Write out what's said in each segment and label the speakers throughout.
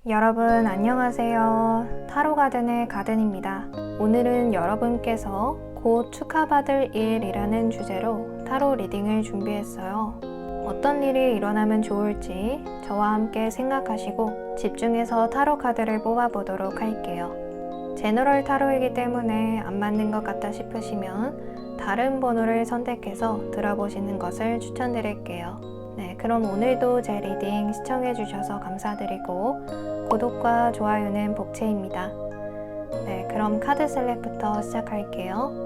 Speaker 1: 여러분 안녕하세요. 타로가든의 가든입니다. 오늘은 여러분께서 곧 축하받을 일이라는 주제로 타로 리딩을 준비했어요. 어떤 일이 일어나면 좋을지 저와 함께 생각하시고 집중해서 타로 카드를 뽑아보도록 할게요. 제너럴 타로이기 때문에 안 맞는 것 같다 싶으시면 다른 번호를 선택해서 들어보시는 것을 추천드릴게요. 네, 그럼 오늘도 제 리딩 시청해주셔서 감사드리고 구독과 좋아요는 복채입니다. 네, 그럼 카드 셀렉부터 시작할게요.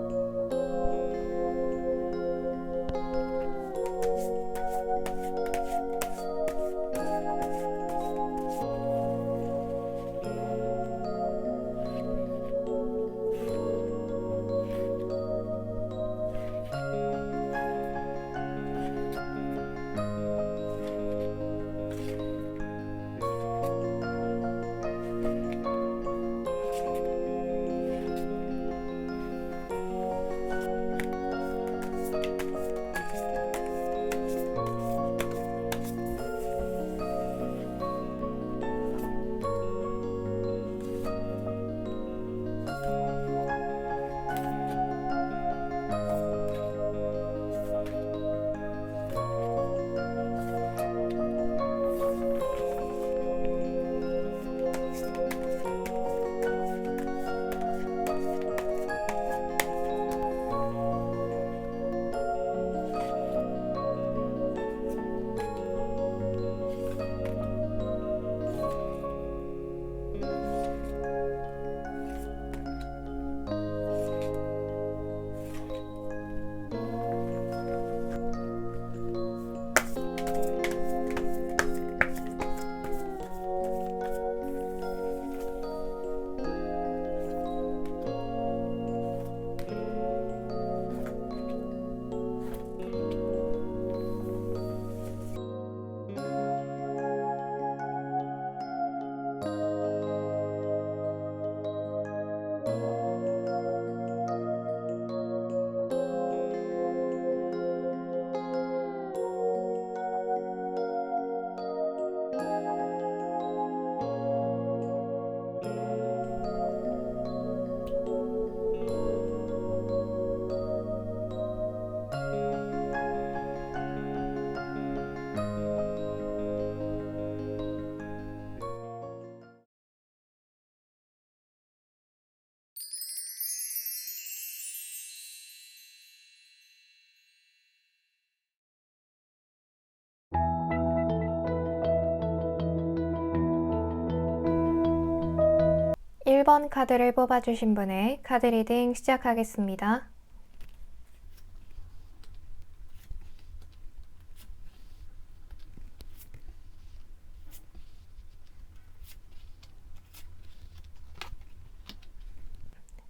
Speaker 1: 일 번 카드를 뽑아주신 분의 카드 리딩 시작하겠습니다.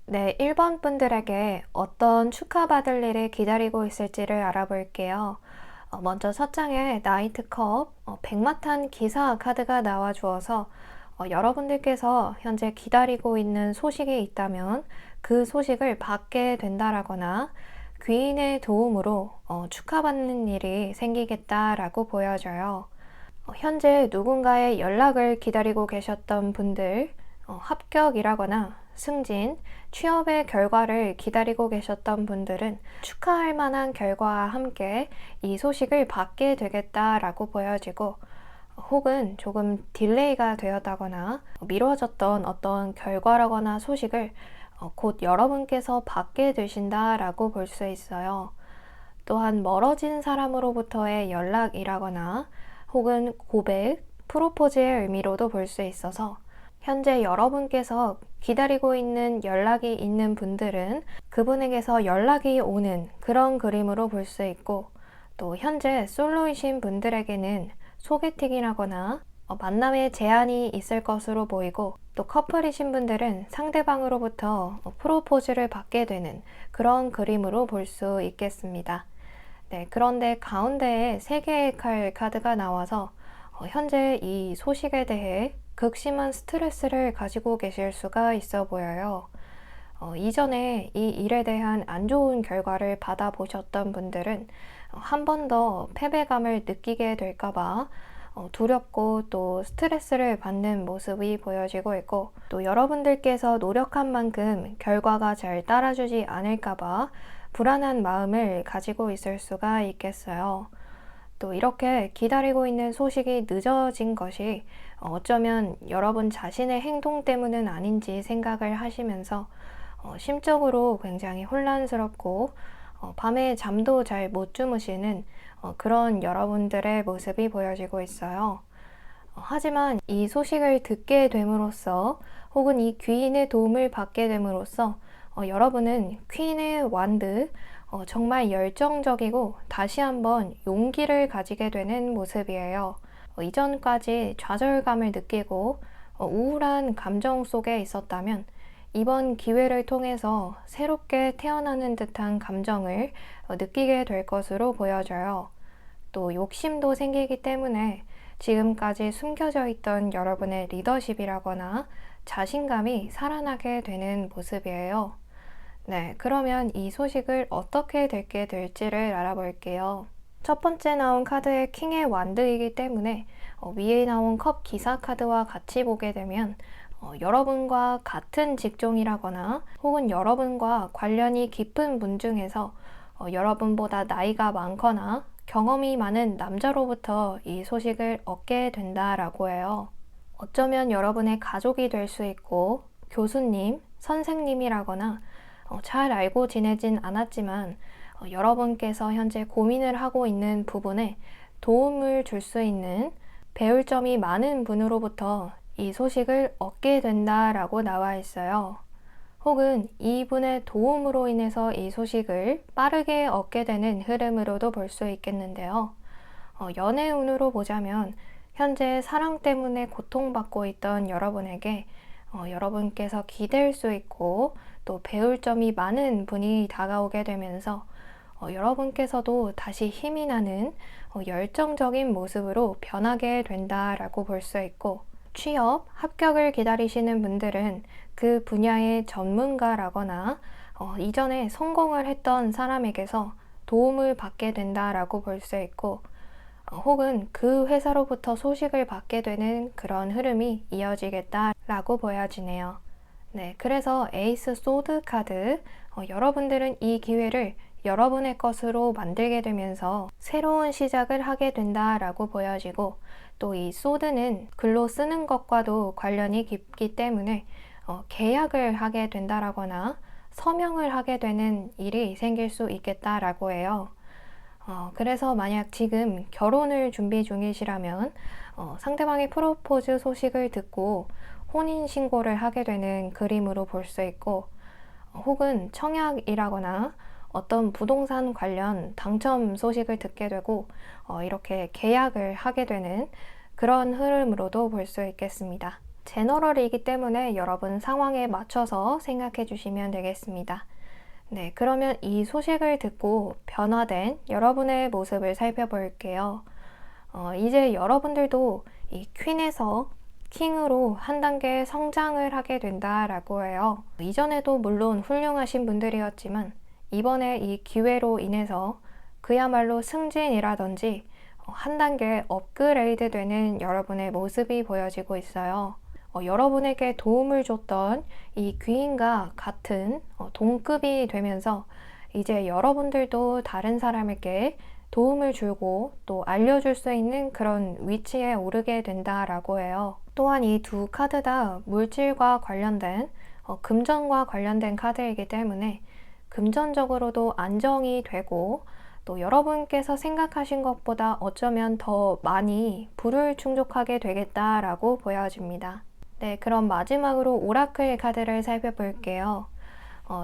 Speaker 1: 네, 1번 분들에게 어떤 축하받을 일이 기다리고 있을지를 알아볼게요. 먼저 첫 장에 나이트컵, 백마탄 기사 카드가 나와 주어서 여러분들께서 현재 기다리고 있는 소식이 있다면 그 소식을 받게 된다라거나 귀인의 도움으로 축하받는 일이 생기겠다라고 보여져요. 현재 누군가의 연락을 기다리고 계셨던 분들, 합격이라거나 승진, 취업의 결과를 기다리고 계셨던 분들은 축하할 만한 결과와 함께 이 소식을 받게 되겠다라고 보여지고, 혹은 조금 딜레이가 되었다거나 미뤄졌던 어떤 결과라거나 소식을 곧 여러분께서 받게 되신다라고 볼 수 있어요. 또한 멀어진 사람으로부터의 연락이라거나 혹은 고백, 프로포즈의 의미로도 볼 수 있어서 현재 여러분께서 기다리고 있는 연락이 있는 분들은 그분에게서 연락이 오는 그런 그림으로 볼 수 있고, 또 현재 솔로이신 분들에게는 소개팅이라거나 만남의 제안이 있을 것으로 보이고, 또 커플이신 분들은 상대방으로부터 프로포즈를 받게 되는 그런 그림으로 볼 수 있겠습니다. 네, 그런데 가운데에 3개의 칼 카드가 나와서 현재 이 소식에 대해 극심한 스트레스를 가지고 계실 수가 있어 보여요. 이전에 이 일에 대한 안 좋은 결과를 받아보셨던 분들은 한 번 더 패배감을 느끼게 될까봐 두렵고 또 스트레스를 받는 모습이 보여지고 있고, 또 여러분들께서 노력한 만큼 결과가 잘 따라주지 않을까봐 불안한 마음을 가지고 있을 수가 있겠어요. 또 이렇게 기다리고 있는 소식이 늦어진 것이 어쩌면 여러분 자신의 행동 때문은 아닌지 생각을 하시면서 심적으로 굉장히 혼란스럽고 밤에 잠도 잘 못 주무시는 그런 여러분들의 모습이 보여지고 있어요. 하지만 이 소식을 듣게 됨으로써 혹은 이 귀인의 도움을 받게 됨으로써 여러분은 퀸의 완드, 정말 열정적이고 다시 한번 용기를 가지게 되는 모습이에요. 이전까지 좌절감을 느끼고 우울한 감정 속에 있었다면 이번 기회를 통해서 새롭게 태어나는 듯한 감정을 느끼게 될 것으로 보여져요. 또 욕심도 생기기 때문에 지금까지 숨겨져 있던 여러분의 리더십이라거나 자신감이 살아나게 되는 모습이에요. 네, 그러면 이 소식을 어떻게 듣게 될지를 알아볼게요. 첫 번째 나온 카드의 킹의 완드이기 때문에 위에 나온 컵 기사 카드와 같이 보게 되면 여러분과 같은 직종이라거나 혹은 여러분과 관련이 깊은 분 중에서 여러분보다 나이가 많거나 경험이 많은 남자로부터 이 소식을 얻게 된다라고 해요. 어쩌면 여러분의 가족이 될 수 있고 교수님, 선생님이라거나 잘 알고 지내진 않았지만 여러분께서 현재 고민을 하고 있는 부분에 도움을 줄 수 있는 배울 점이 많은 분으로부터 이 소식을 얻게 된다라고 나와 있어요. 혹은 이분의 도움으로 인해서 이 소식을 빠르게 얻게 되는 흐름으로도 볼 수 있겠는데요. 연애 운으로 보자면 현재 사랑 때문에 고통받고 있던 여러분에게 여러분께서 기댈 수 있고 또 배울 점이 많은 분이 다가오게 되면서 여러분께서도 다시 힘이 나는 열정적인 모습으로 변하게 된다라고 볼 수 있고, 취업, 합격을 기다리시는 분들은 그 분야의 전문가라거나 이전에 성공을 했던 사람에게서 도움을 받게 된다라고 볼 수 있고, 혹은 그 회사로부터 소식을 받게 되는 그런 흐름이 이어지겠다라고 보여지네요. 네, 그래서 에이스 소드 카드, 여러분들은 이 기회를 여러분의 것으로 만들게 되면서 새로운 시작을 하게 된다라고 보여지고, 또 이 소드는 글로 쓰는 것과도 관련이 깊기 때문에 계약을 하게 된다라거나 서명을 하게 되는 일이 생길 수 있겠다라고 해요. 그래서 만약 지금 결혼을 준비 중이시라면 상대방의 프로포즈 소식을 듣고 혼인신고를 하게 되는 그림으로 볼 수 있고, 혹은 청약이라거나 어떤 부동산 관련 당첨 소식을 듣게 되고 이렇게 계약을 하게 되는 그런 흐름으로도 볼 수 있겠습니다. 제너럴이기 때문에 여러분 상황에 맞춰서 생각해 주시면 되겠습니다. 네, 그러면 이 소식을 듣고 변화된 여러분의 모습을 살펴볼게요. 이제 여러분들도 이 퀸에서 킹으로 한 단계 성장을 하게 된다라고 해요. 이전에도 물론 훌륭하신 분들이었지만 이번에 이 기회로 인해서 그야말로 승진이라든지 한 단계 업그레이드 되는 여러분의 모습이 보여지고 있어요. 여러분에게 도움을 줬던 이 귀인과 같은 동급이 되면서 이제 여러분들도 다른 사람에게 도움을 주고 또 알려줄 수 있는 그런 위치에 오르게 된다라고 해요. 또한 이 두 카드 다 물질과 관련된 금전과 관련된 카드이기 때문에 금전적으로도 안정이 되고 또 여러분께서 생각하신 것보다 어쩌면 더 많이 부를 충족하게 되겠다라고 보여집니다. 네, 그럼 마지막으로 오라클 카드를 살펴볼게요.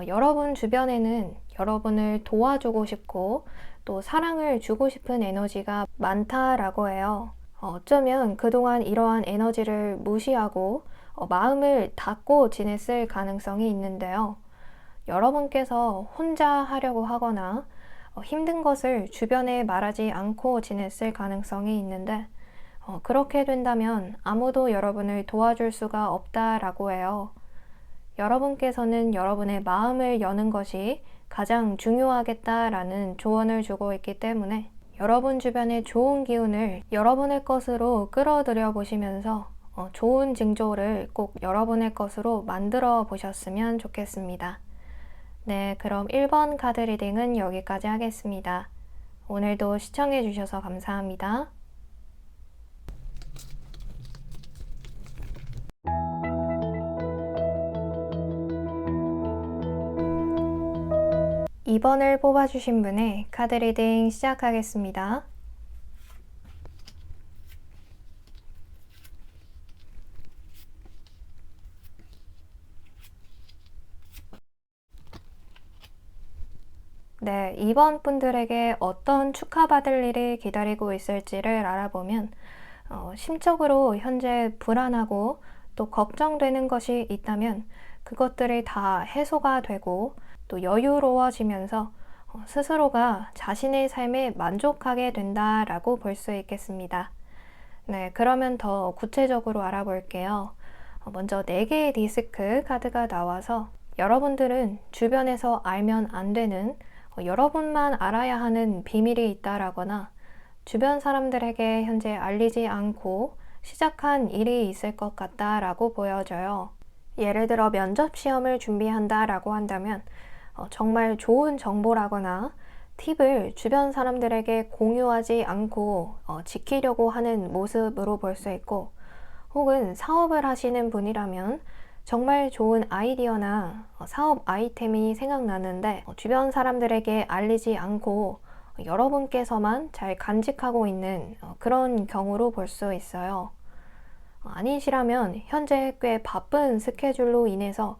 Speaker 1: 여러분 주변에는 여러분을 도와주고 싶고 또 사랑을 주고 싶은 에너지가 많다라고 해요. 어쩌면 그동안 이러한 에너지를 무시하고 마음을 닫고 지냈을 가능성이 있는데요. 여러분께서 혼자 하려고 하거나 힘든 것을 주변에 말하지 않고 지냈을 가능성이 있는데 그렇게 된다면 아무도 여러분을 도와줄 수가 없다라고 해요. 여러분께서는 여러분의 마음을 여는 것이 가장 중요하겠다라는 조언을 주고 있기 때문에 여러분 주변의 좋은 기운을 여러분의 것으로 끌어들여 보시면서 좋은 징조를 꼭 여러분의 것으로 만들어 보셨으면 좋겠습니다. 네, 그럼 1번 카드 리딩은 여기까지 하겠습니다. 오늘도 시청해 주셔서 감사합니다. (2번을) 뽑아주신 분의 카드 리딩 시작하겠습니다. 네, 2번 분들에게 어떤 축하받을 일이 기다리고 있을지를 알아보면 심적으로 현재 불안하고 또 걱정되는 것이 있다면 그것들이 다 해소가 되고 또 여유로워지면서 스스로가 자신의 삶에 만족하게 된다라고 볼 수 있겠습니다. 네, 그러면 더 구체적으로 알아볼게요. 먼저 4개의 디스크 카드가 나와서 여러분들은 주변에서 알면 안 되는 여러분만 알아야 하는 비밀이 있다라거나 주변 사람들에게 현재 알리지 않고 시작한 일이 있을 것 같다라고 보여져요. 예를 들어 면접 시험을 준비한다라고 한다면 정말 좋은 정보라거나 팁을 주변 사람들에게 공유하지 않고 지키려고 하는 모습으로 볼 수 있고, 혹은 사업을 하시는 분이라면 정말 좋은 아이디어나 사업 아이템이 생각나는데 주변 사람들에게 알리지 않고 여러분께서만 잘 간직하고 있는 그런 경우로 볼 수 있어요. 아니시라면 현재 꽤 바쁜 스케줄로 인해서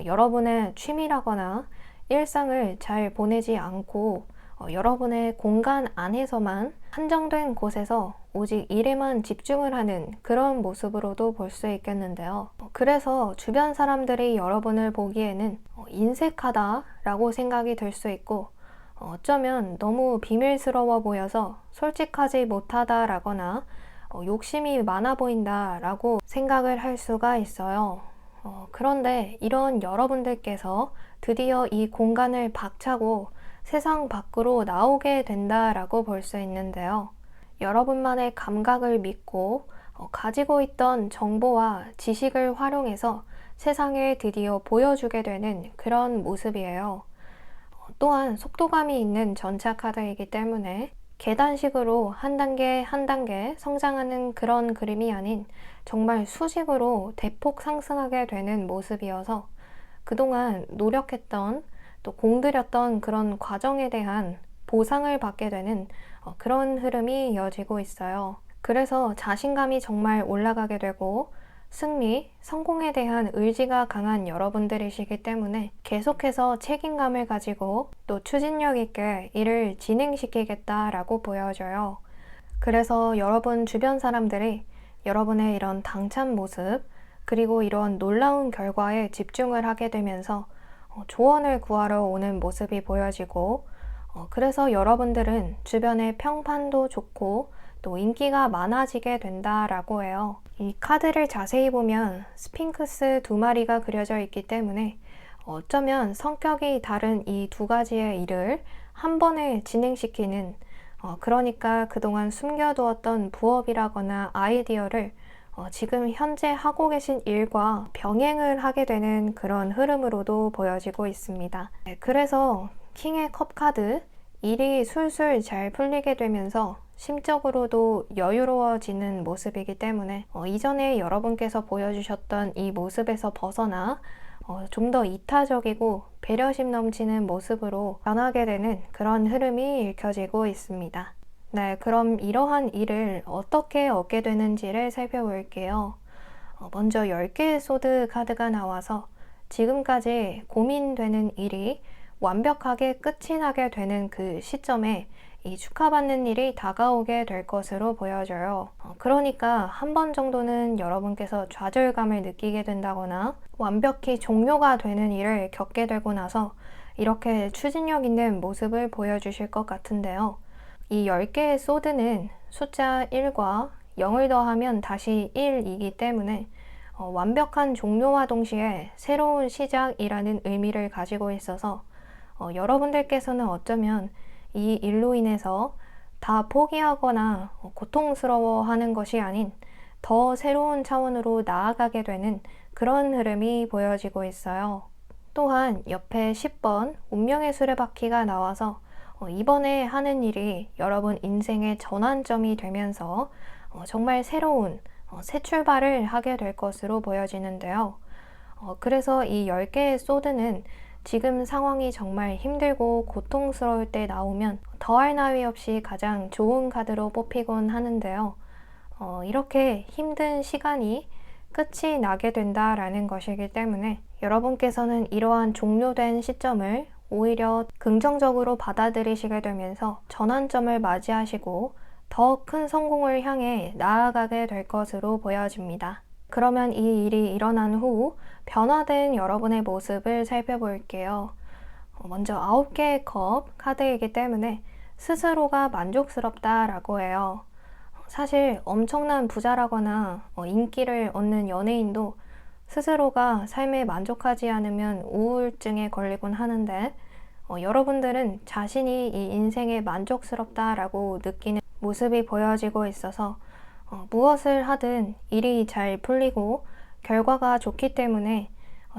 Speaker 1: 여러분의 취미라거나 일상을 잘 보내지 않고 여러분의 공간 안에서만 한정된 곳에서 오직 일에만 집중을 하는 그런 모습으로도 볼 수 있겠는데요. 그래서 주변 사람들이 여러분을 보기에는 인색하다라고 생각이 들 수 있고, 어쩌면 너무 비밀스러워 보여서 솔직하지 못하다라거나 욕심이 많아 보인다라고 생각을 할 수가 있어요. 그런데 이런 여러분들께서 드디어 이 공간을 박차고 세상 밖으로 나오게 된다라고 볼 수 있는데요. 여러분만의 감각을 믿고 가지고 있던 정보와 지식을 활용해서 세상에 드디어 보여주게 되는 그런 모습이에요. 또한 속도감이 있는 전차 카드이기 때문에 계단식으로 한 단계 한 단계 성장하는 그런 그림이 아닌 정말 수직으로 대폭 상승하게 되는 모습이어서 그동안 노력했던 또 공들였던 그런 과정에 대한 보상을 받게 되는 그런 흐름이 이어지고 있어요. 그래서 자신감이 정말 올라가게 되고 승리, 성공에 대한 의지가 강한 여러분들이시기 때문에 계속해서 책임감을 가지고 또 추진력 있게 일을 진행시키겠다라고 보여져요. 그래서 여러분 주변 사람들이 여러분의 이런 당찬 모습, 그리고 이런 놀라운 결과에 집중을 하게 되면서 조언을 구하러 오는 모습이 보여지고, 그래서 여러분들은 주변의 평판도 좋고 또 인기가 많아지게 된다라고 해요. 이 카드를 자세히 보면 스핑크스 2마리가 그려져 있기 때문에 어쩌면 성격이 다른 이 2가지의 일을 한 번에 진행시키는, 그러니까 그동안 숨겨두었던 부업이라거나 아이디어를 지금 현재 하고 계신 일과 병행을 하게 되는 그런 흐름으로도 보여지고 있습니다. 그래서 킹의 컵 카드, 일이 술술 잘 풀리게 되면서 심적으로도 여유로워지는 모습이기 때문에 이전에 여러분께서 보여주셨던 이 모습에서 벗어나 좀 더 이타적이고 배려심 넘치는 모습으로 변하게 되는 그런 흐름이 읽혀지고 있습니다. 네, 그럼 이러한 일을 어떻게 얻게 되는지를 살펴볼게요. 먼저 10개의 소드 카드가 나와서 지금까지 고민되는 일이 완벽하게 끝이 나게 되는 그 시점에 이 축하받는 일이 다가오게 될 것으로 보여져요. 그러니까 한 번 정도는 여러분께서 좌절감을 느끼게 된다거나 완벽히 종료가 되는 일을 겪게 되고 나서 이렇게 추진력 있는 모습을 보여주실 것 같은데요. 이 10개의 소드는 숫자 1과 0을 더하면 다시 1이기 때문에 완벽한 종료와 동시에 새로운 시작이라는 의미를 가지고 있어서 여러분들께서는 어쩌면 이 일로 인해서 다 포기하거나 고통스러워하는 것이 아닌 더 새로운 차원으로 나아가게 되는 그런 흐름이 보여지고 있어요. 또한 옆에 10번 운명의 수레바퀴가 나와서 이번에 하는 일이 여러분 인생의 전환점이 되면서 정말 새로운 새 출발을 하게 될 것으로 보여지는데요. 그래서 이 10개의 소드는 지금 상황이 정말 힘들고 고통스러울 때 나오면 더할 나위 없이 가장 좋은 카드로 뽑히곤 하는데요. 이렇게 힘든 시간이 끝이 나게 된다라는 것이기 때문에 여러분께서는 이러한 종료된 시점을 오히려 긍정적으로 받아들이시게 되면서 전환점을 맞이하시고 더 큰 성공을 향해 나아가게 될 것으로 보여집니다. 그러면 이 일이 일어난 후 변화된 여러분의 모습을 살펴볼게요. 먼저 9개의 컵 카드이기 때문에 스스로가 만족스럽다라고 해요. 사실 엄청난 부자라거나 인기를 얻는 연예인도 스스로가 삶에 만족하지 않으면 우울증에 걸리곤 하는데 여러분들은 자신이 이 인생에 만족스럽다라고 느끼는 모습이 보여지고 있어서 무엇을 하든 일이 잘 풀리고 결과가 좋기 때문에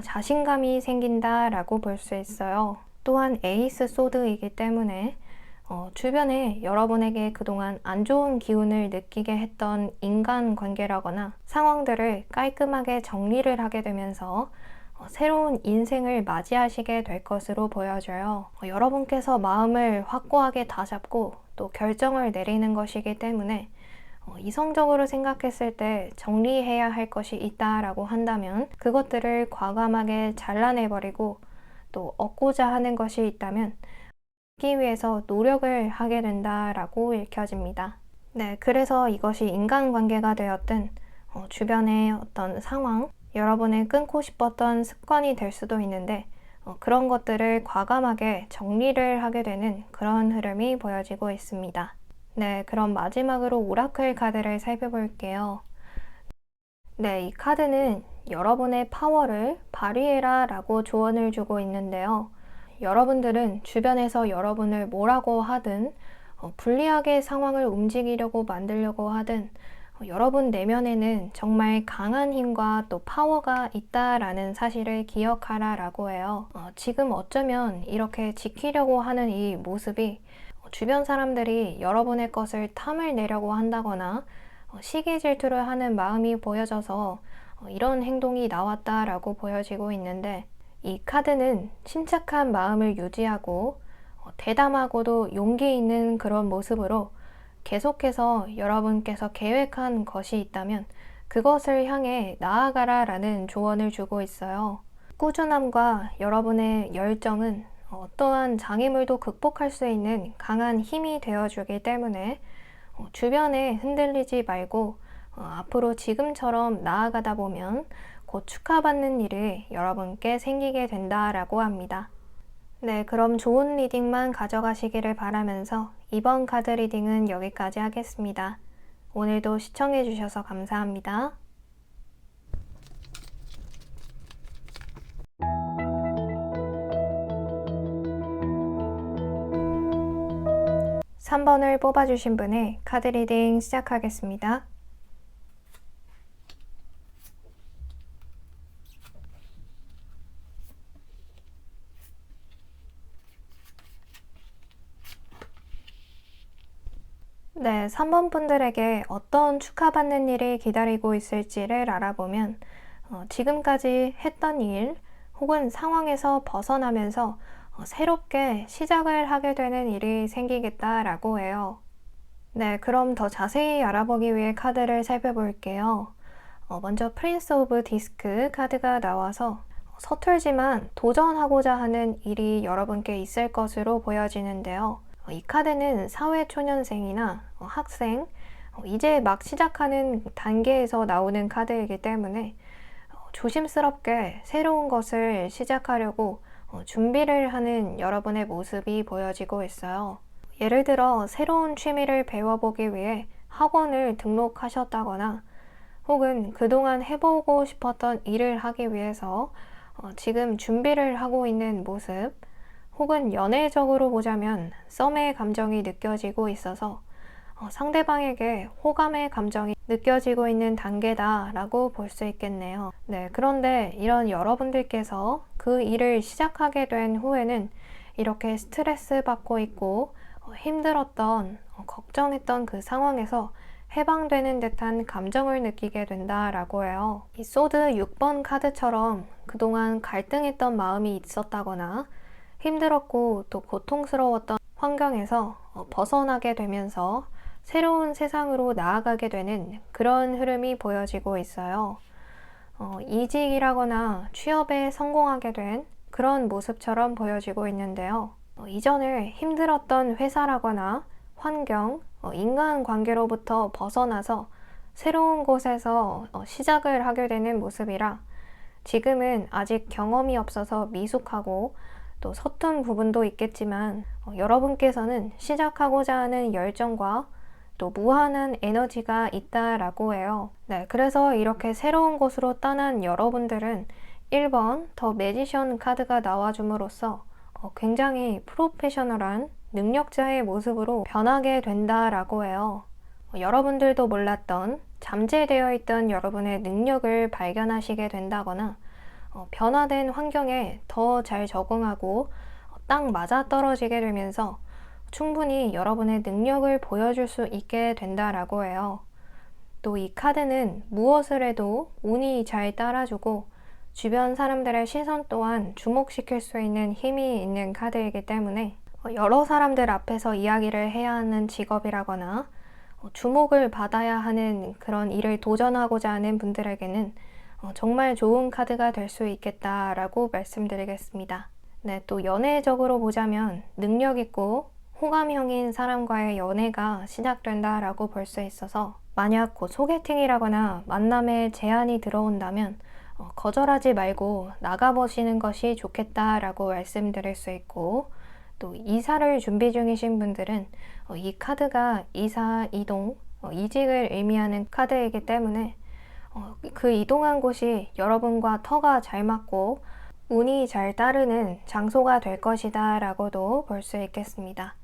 Speaker 1: 자신감이 생긴다라고 볼 수 있어요. 또한 에이스 소드이기 때문에 주변에 여러분에게 그동안 안 좋은 기운을 느끼게 했던 인간관계라거나 상황들을 깔끔하게 정리를 하게 되면서 새로운 인생을 맞이하시게 될 것으로 보여져요. 여러분께서 마음을 확고하게 다잡고 또 결정을 내리는 것이기 때문에 이성적으로 생각했을 때 정리해야 할 것이 있다라고 한다면 그것들을 과감하게 잘라내버리고 또 얻고자 하는 것이 있다면 얻기 위해서 노력을 하게 된다라고 읽혀집니다. 네, 그래서 이것이 인간관계가 되었든 주변의 어떤 상황, 여러분의 끊고 싶었던 습관이 될 수도 있는데 그런 것들을 과감하게 정리를 하게 되는 그런 흐름이 보여지고 있습니다. 네, 그럼 마지막으로 오라클 카드를 살펴볼게요. 네, 이 카드는 여러분의 파워를 발휘해라 라고 조언을 주고 있는데요. 여러분들은 주변에서 여러분을 뭐라고 하든 불리하게 상황을 움직이려고 만들려고 하든 여러분 내면에는 정말 강한 힘과 또 파워가 있다라는 사실을 기억하라 라고 해요. 지금 어쩌면 이렇게 지키려고 하는 이 모습이 주변 사람들이 여러분의 것을 탐을 내려고 한다거나 시기 질투를 하는 마음이 보여져서 이런 행동이 나왔다라고 보여지고 있는데 이 카드는 침착한 마음을 유지하고 대담하고도 용기 있는 그런 모습으로 계속해서 여러분께서 계획한 것이 있다면 그것을 향해 나아가라 라는 조언을 주고 있어요. 꾸준함과 여러분의 열정은 어떠한 장애물도 극복할 수 있는 강한 힘이 되어주기 때문에 주변에 흔들리지 말고 앞으로 지금처럼 나아가다 보면 곧 축하받는 일이 여러분께 생기게 된다라고 합니다. 네, 그럼 좋은 리딩만 가져가시기를 바라면서 이번 카드 리딩은 여기까지 하겠습니다. 오늘도 시청해주셔서 감사합니다. 3번을 뽑아주신 분의 카드 리딩 시작하겠습니다. 네, 3번 분들에게 어떤 축하받는 일이 기다리고 있을지를 알아보면 지금까지 했던 일 혹은 상황에서 벗어나면서 새롭게 시작을 하게 되는 일이 생기겠다라고 해요. 네, 그럼 더 자세히 알아보기 위해 카드를 살펴볼게요. 먼저 프린스 오브 디스크 카드가 나와서 서툴지만 도전하고자 하는 일이 여러분께 있을 것으로 보여지는데요. 이 카드는 사회초년생이나 학생, 이제 막 시작하는 단계에서 나오는 카드이기 때문에 조심스럽게 새로운 것을 시작하려고 준비를 하는 여러분의 모습이 보여지고 있어요. 예를 들어 새로운 취미를 배워보기 위해 학원을 등록하셨다거나 혹은 그동안 해보고 싶었던 일을 하기 위해서 지금 준비를 하고 있는 모습, 혹은 연애적으로 보자면 썸의 감정이 느껴지고 있어서 상대방에게 호감의 감정이 느껴지고 있는 단계다라고 볼 수 있겠네요. 네, 그런데 이런 여러분들께서 그 일을 시작하게 된 후에는 이렇게 스트레스 받고 있고 힘들었던, 걱정했던 그 상황에서 해방되는 듯한 감정을 느끼게 된다라고 해요. 이 소드 6번 카드처럼 그동안 갈등했던 마음이 있었다거나 힘들었고 또 고통스러웠던 환경에서 벗어나게 되면서 새로운 세상으로 나아가게 되는 그런 흐름이 보여지고 있어요. 이직이라거나 취업에 성공하게 된 그런 모습처럼 보여지고 있는데요. 이전에 힘들었던 회사라거나 환경, 인간관계로부터 벗어나서 새로운 곳에서 시작을 하게 되는 모습이라 지금은 아직 경험이 없어서 미숙하고 또 서툰 부분도 있겠지만 여러분께서는 시작하고자 하는 열정과 또 무한한 에너지가 있다라고 해요. 네, 그래서 이렇게 새로운 곳으로 떠난 여러분들은 1번 더 매지션 카드가 나와줌으로써 굉장히 프로페셔널한 능력자의 모습으로 변하게 된다라고 해요. 여러분들도 몰랐던 잠재되어 있던 여러분의 능력을 발견하시게 된다거나 변화된 환경에 더 잘 적응하고 딱 맞아떨어지게 되면서 충분히 여러분의 능력을 보여줄 수 있게 된다라고 해요. 또 이 카드는 무엇을 해도 운이 잘 따라주고 주변 사람들의 시선 또한 주목시킬 수 있는 힘이 있는 카드이기 때문에 여러 사람들 앞에서 이야기를 해야 하는 직업이라거나 주목을 받아야 하는 그런 일을 도전하고자 하는 분들에게는 정말 좋은 카드가 될 수 있겠다라고 말씀드리겠습니다. 네, 또 연애적으로 보자면 능력 있고 호감형인 사람과의 연애가 시작된다라고 볼 수 있어서 만약 곧 소개팅이라거나 만남에 제안이 들어온다면 거절하지 말고 나가보시는 것이 좋겠다라고 말씀드릴 수 있고 또 이사를 준비 중이신 분들은 이 카드가 이사, 이동, 이직을 의미하는 카드이기 때문에 그 이동한 곳이 여러분과 터가 잘 맞고 운이 잘 따르는 장소가 될 것이다 라고도 볼 수 있겠습니다.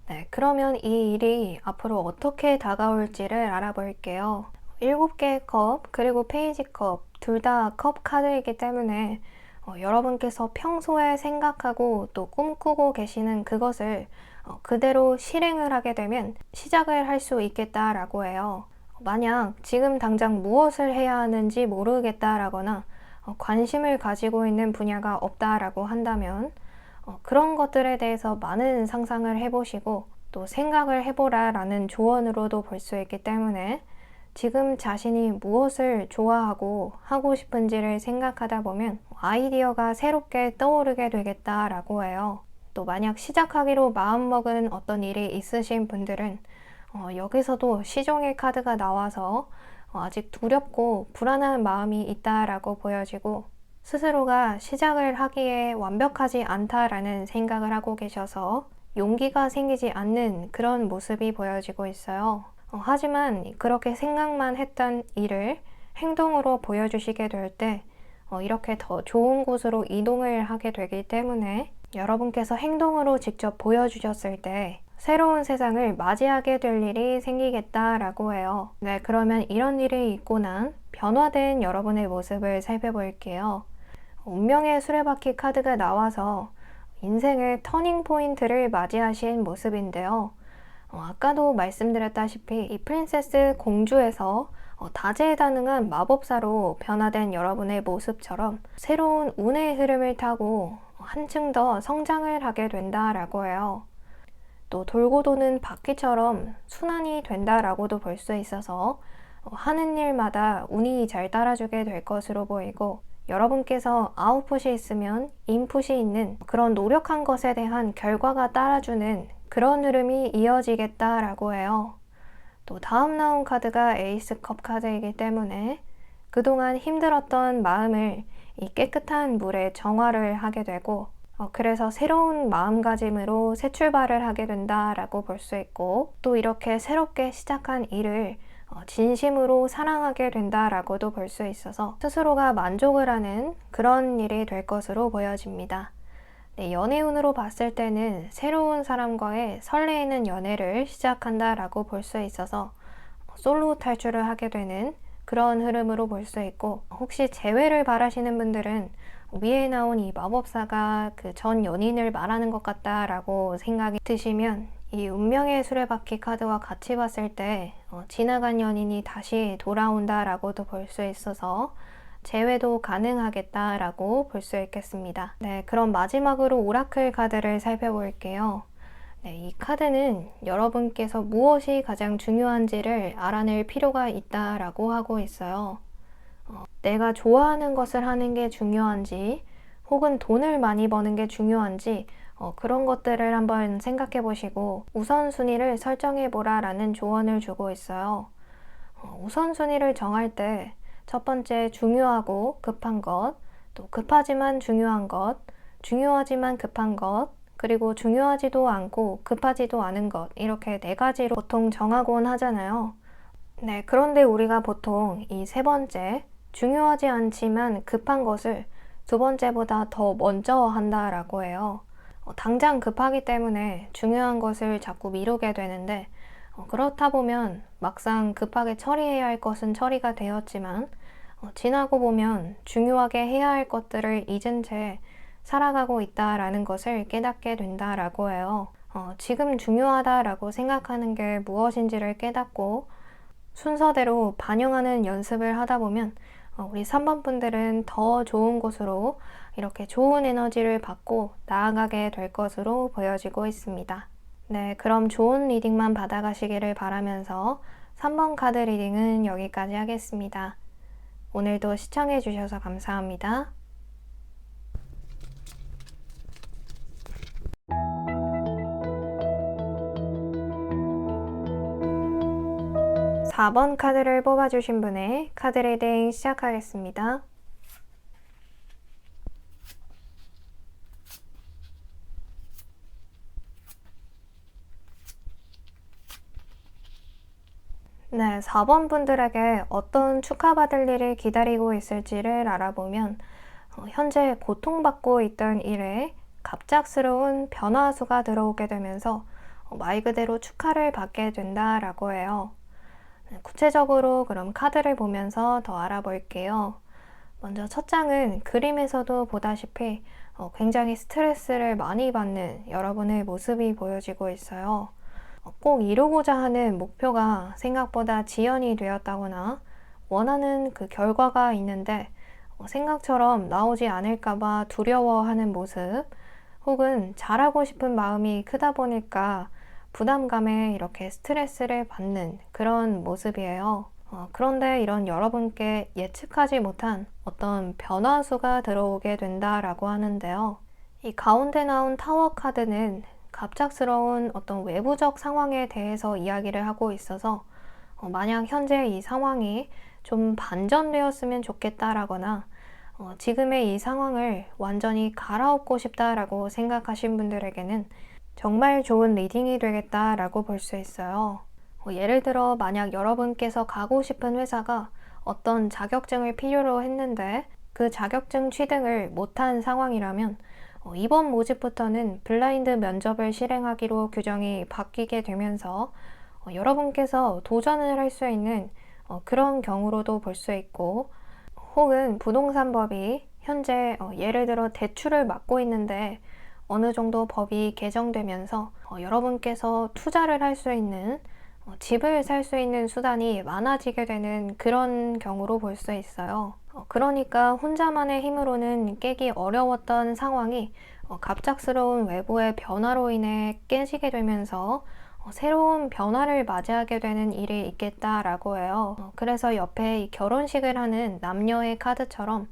Speaker 1: 네, 그러면 이 일이 앞으로 어떻게 다가올지를 알아볼게요. 7개의 컵 그리고 페이지 컵 둘 다 컵 카드이기 때문에 여러분께서 평소에 생각하고 또 꿈꾸고 계시는 그것을 그대로 실행을 하게 되면 시작을 할 수 있겠다라고 해요. 만약 지금 당장 무엇을 해야 하는지 모르겠다라거나 관심을 가지고 있는 분야가 없다라고 한다면 그런 것들에 대해서 많은 상상을 해보시고 또 생각을 해보라 라는 조언으로도 볼 수 있기 때문에 지금 자신이 무엇을 좋아하고 하고 싶은지를 생각하다 보면 아이디어가 새롭게 떠오르게 되겠다라고 해요. 또 만약 시작하기로 마음먹은 어떤 일이 있으신 분들은 여기서도 시종의 카드가 나와서 아직 두렵고 불안한 마음이 있다라고 보여지고 스스로가 시작을 하기에 완벽하지 않다라는 생각을 하고 계셔서 용기가 생기지 않는 그런 모습이 보여지고 있어요. 하지만 그렇게 생각만 했던 일을 행동으로 보여주시게 될 때 이렇게 더 좋은 곳으로 이동을 하게 되기 때문에 여러분께서 행동으로 직접 보여주셨을 때 새로운 세상을 맞이하게 될 일이 생기겠다라고 해요. 네, 그러면 이런 일이 있고 난 변화된 여러분의 모습을 살펴볼게요. 운명의 수레바퀴 카드가 나와서 인생의 터닝 포인트를 맞이하신 모습인데요. 아까도 말씀드렸다시피 이 프린세스 공주에서 다재다능한 마법사로 변화된 여러분의 모습처럼 새로운 운의 흐름을 타고 한층 더 성장을 하게 된다라고 해요. 또 돌고 도는 바퀴처럼 순환이 된다라고도 볼 수 있어서 하는 일마다 운이 잘 따라주게 될 것으로 보이고 여러분께서 아웃풋이 있으면 인풋이 있는 그런 노력한 것에 대한 결과가 따라주는 그런 흐름이 이어지겠다라고 해요. 또 다음 나온 카드가 에이스컵 카드이기 때문에 그동안 힘들었던 마음을 이 깨끗한 물에 정화를 하게 되고 그래서 새로운 마음가짐으로 새 출발을 하게 된다라고 볼 수 있고 또 이렇게 새롭게 시작한 일을 진심으로 사랑하게 된다라고도 볼 수 있어서 스스로가 만족을 하는 그런 일이 될 것으로 보여집니다. 네, 연애운으로 봤을 때는 새로운 사람과의 설레이는 연애를 시작한다라고 볼 수 있어서 솔로 탈출을 하게 되는 그런 흐름으로 볼 수 있고, 혹시 재회를 바라시는 분들은 위에 나온 이 마법사가 그 전 연인을 말하는 것 같다라고 생각이 드시면 이 운명의 수레바퀴 카드와 같이 봤을 때 지나간 연인이 다시 돌아온다라고도 볼 수 있어서 재회도 가능하겠다라고 볼 수 있겠습니다. 네, 그럼 마지막으로 오라클 카드를 살펴볼게요. 네, 이 카드는 여러분께서 무엇이 가장 중요한지를 알아낼 필요가 있다라고 하고 있어요. 내가 좋아하는 것을 하는 게 중요한지, 혹은 돈을 많이 버는 게 중요한지, 그런 것들을 한번 생각해 보시고 우선순위를 설정해 보라라는 조언을 주고 있어요. 우선순위를 정할 때 첫 번째 중요하고 급한 것, 또 급하지만 중요한 것, 중요하지만 급한 것, 그리고 중요하지도 않고 급하지도 않은 것, 이렇게 네 가지로 보통 정하곤 하잖아요. 네, 그런데 우리가 보통 이 세 번째, 중요하지 않지만 급한 것을 두 번째보다 더 먼저 한다라고 해요. 당장 급하기 때문에 중요한 것을 자꾸 미루게 되는데, 그렇다 보면 막상 급하게 처리해야 할 것은 처리가 되었지만, 지나고 보면 중요하게 해야 할 것들을 잊은 채 살아가고 있다라는 것을 깨닫게 된다라고 해요. 지금 중요하다라고 생각하는 게 무엇인지를 깨닫고 순서대로 반영하는 연습을 하다 보면 우리 3번 분들은 더 좋은 곳으로 이렇게 좋은 에너지를 받고 나아가게 될 것으로 보여지고 있습니다. 네, 그럼 좋은 리딩만 받아가시기를 바라면서 3번 카드 리딩은 여기까지 하겠습니다. 오늘도 시청해주셔서 감사합니다. 4번 카드를 뽑아주신 분의 카드 리딩 시작하겠습니다. 네, 4번 분들에게 어떤 축하받을 일이 기다리고 있을지를 알아보면 현재 고통받고 있던 일에 갑작스러운 변화수가 들어오게 되면서 말 그대로 축하를 받게 된다라고 해요. 구체적으로 그럼 카드를 보면서 더 알아볼게요. 먼저 첫 장은 그림에서도 보다시피 굉장히 스트레스를 많이 받는 여러분의 모습이 보여지고 있어요. 꼭 이루고자 하는 목표가 생각보다 지연이 되었다거나 원하는 그 결과가 있는데 생각처럼 나오지 않을까봐 두려워하는 모습, 혹은 잘하고 싶은 마음이 크다 보니까 부담감에 이렇게 스트레스를 받는 그런 모습이에요. 그런데 이런 여러분께 예측하지 못한 어떤 변화수가 들어오게 된다라고 하는데요. 이 가운데 나온 타워 카드는 갑작스러운 어떤 외부적 상황에 대해서 이야기를 하고 있어서 만약 현재 이 상황이 좀 반전되었으면 좋겠다라거나 지금의 이 상황을 완전히 갈아엎고 싶다라고 생각하신 분들에게는 정말 좋은 리딩이 되겠다라고 볼 수 있어요. 예를 들어 만약 여러분께서 가고 싶은 회사가 어떤 자격증을 필요로 했는데 그 자격증 취득을 못한 상황이라면 이번 모집부터는 블라인드 면접을 실행하기로 규정이 바뀌게 되면서 여러분께서 도전을 할 수 있는 그런 경우로도 볼 수 있고, 혹은 부동산법이 현재 예를 들어 대출을 막고 있는데 어느 정도 법이 개정되면서 여러분께서 투자를 할 수 있는 집을 살 수 있는 수단이 많아지게 되는 그런 경우로 볼 수 있어요. 그러니까 혼자만의 힘으로는 깨기 어려웠던 상황이 갑작스러운 외부의 변화로 인해 깨지게 되면서 새로운 변화를 맞이하게 되는 일이 있겠다라고 해요. 그래서 옆에 이 결혼식을 하는 남녀의 카드처럼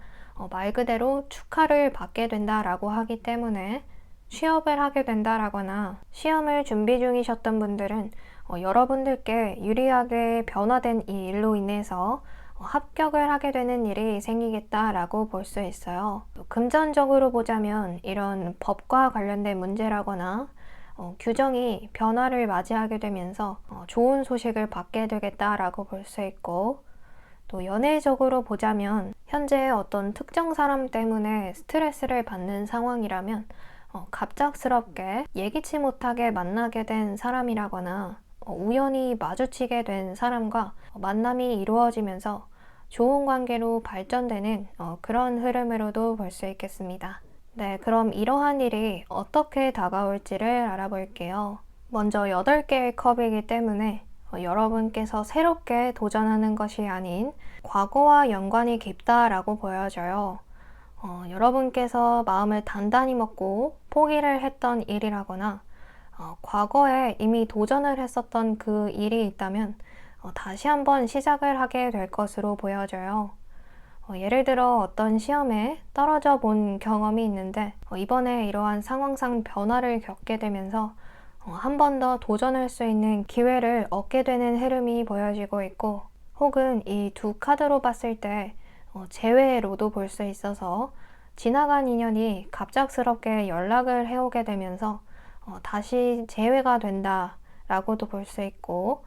Speaker 1: 말 그대로 축하를 받게 된다라고 하기 때문에 취업을 하게 된다라거나 시험을 준비 중이셨던 분들은 여러분들께 유리하게 변화된 이 일로 인해서 합격을 하게 되는 일이 생기겠다라고 볼 수 있어요. 금전적으로 보자면 이런 법과 관련된 문제라거나 규정이 변화를 맞이하게 되면서 좋은 소식을 받게 되겠다라고 볼 수 있고, 또 연애적으로 보자면 현재 어떤 특정 사람 때문에 스트레스를 받는 상황이라면 갑작스럽게 예기치 못하게 만나게 된 사람이라거나 우연히 마주치게 된 사람과 만남이 이루어지면서 좋은 관계로 발전되는 그런 흐름으로도 볼 수 있겠습니다. 네, 그럼 이러한 일이 어떻게 다가올지를 알아볼게요. 먼저 8개의 컵이기 때문에 여러분께서 새롭게 도전하는 것이 아닌 과거와 연관이 깊다라고 보여져요. 여러분께서 마음을 단단히 먹고 포기를 했던 일이라거나 과거에 이미 도전을 했었던 그 일이 있다면 다시 한번 시작을 하게 될 것으로 보여져요. 예를 들어 어떤 시험에 떨어져 본 경험이 있는데 이번에 이러한 상황상 변화를 겪게 되면서 한 번 더 도전할 수 있는 기회를 얻게 되는 흐름이 보여지고 있고, 혹은 이 두 카드로 봤을 때 재회로도 볼 수 있어서 지나간 인연이 갑작스럽게 연락을 해오게 되면서 다시 재회가 된다라고도 볼 수 있고,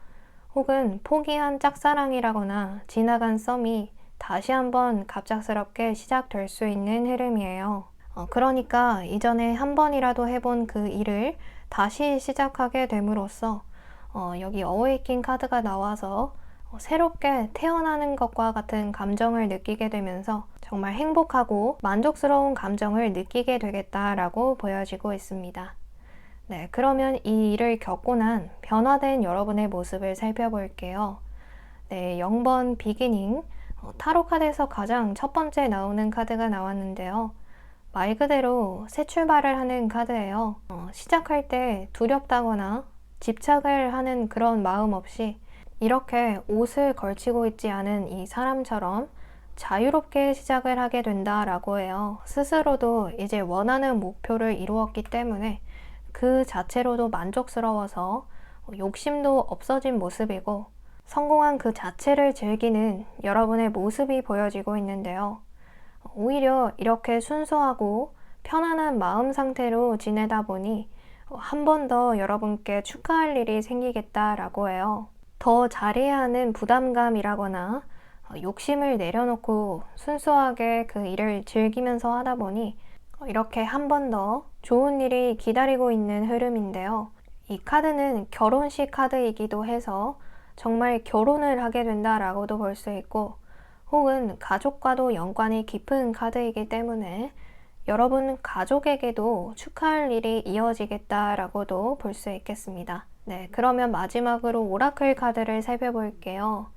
Speaker 1: 혹은 포기한 짝사랑이라거나 지나간 썸이 다시 한번 갑작스럽게 시작될 수 있는 흐름이에요. 그러니까 이전에 한 번이라도 해본 그 일을 다시 시작하게 됨으로써 여기 어웨이킹 카드가 나와서 새롭게 태어나는 것과 같은 감정을 느끼게 되면서 정말 행복하고 만족스러운 감정을 느끼게 되겠다라고 보여지고 있습니다. 네, 그러면 이 일을 겪고 난 변화된 여러분의 모습을 살펴볼게요. 네, 0번 비기닝. 타로 카드에서 가장 첫 번째 나오는 카드가 나왔는데요. 말 그대로 새 출발을 하는 카드예요. 시작할 때 두렵다거나 집착을 하는 그런 마음 없이 이렇게 옷을 걸치고 있지 않은 이 사람처럼 자유롭게 시작을 하게 된다라고 해요. 스스로도 이제 원하는 목표를 이루었기 때문에 그 자체로도 만족스러워서 욕심도 없어진 모습이고, 성공한 그 자체를 즐기는 여러분의 모습이 보여지고 있는데요. 오히려 이렇게 순수하고 편안한 마음 상태로 지내다 보니 한 번 더 여러분께 축하할 일이 생기겠다라고 해요. 더 잘해야 하는 부담감이라거나 욕심을 내려놓고 순수하게 그 일을 즐기면서 하다 보니 이렇게 한 번 더 좋은 일이 기다리고 있는 흐름인데요. 이 카드는 결혼식 카드이기도 해서 정말 결혼을 하게 된다라고도 볼 수 있고, 혹은 가족과도 연관이 깊은 카드이기 때문에 여러분 가족에게도 축하할 일이 이어지겠다라고도 볼 수 있겠습니다. 네, 그러면 마지막으로 오라클 카드를 살펴볼게요.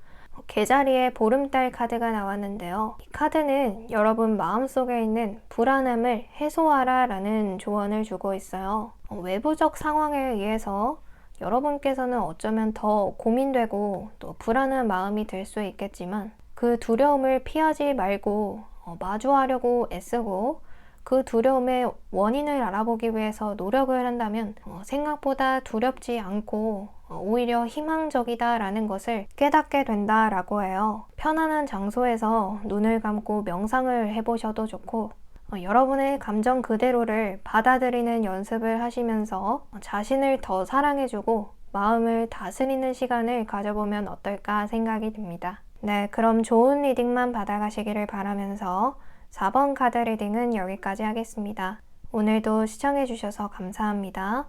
Speaker 1: 개자리에 보름달 카드가 나왔는데요. 이 카드는 여러분 마음속에 있는 불안함을 해소하라 라는 조언을 주고 있어요. 외부적 상황에 의해서 여러분께서는 어쩌면 더 고민되고 또 불안한 마음이 들 수 있겠지만 그 두려움을 피하지 말고 마주하려고 애쓰고 그 두려움의 원인을 알아보기 위해서 노력을 한다면 생각보다 두렵지 않고 오히려 희망적이다라는 것을 깨닫게 된다라고 해요. 편안한 장소에서 눈을 감고 명상을 해보셔도 좋고, 여러분의 감정 그대로를 받아들이는 연습을 하시면서 자신을 더 사랑해주고 마음을 다스리는 시간을 가져보면 어떨까 생각이 듭니다. 네, 그럼 좋은 리딩만 받아가시기를 바라면서 4번 카드 리딩은 여기까지 하겠습니다. 오늘도 시청해주셔서 감사합니다.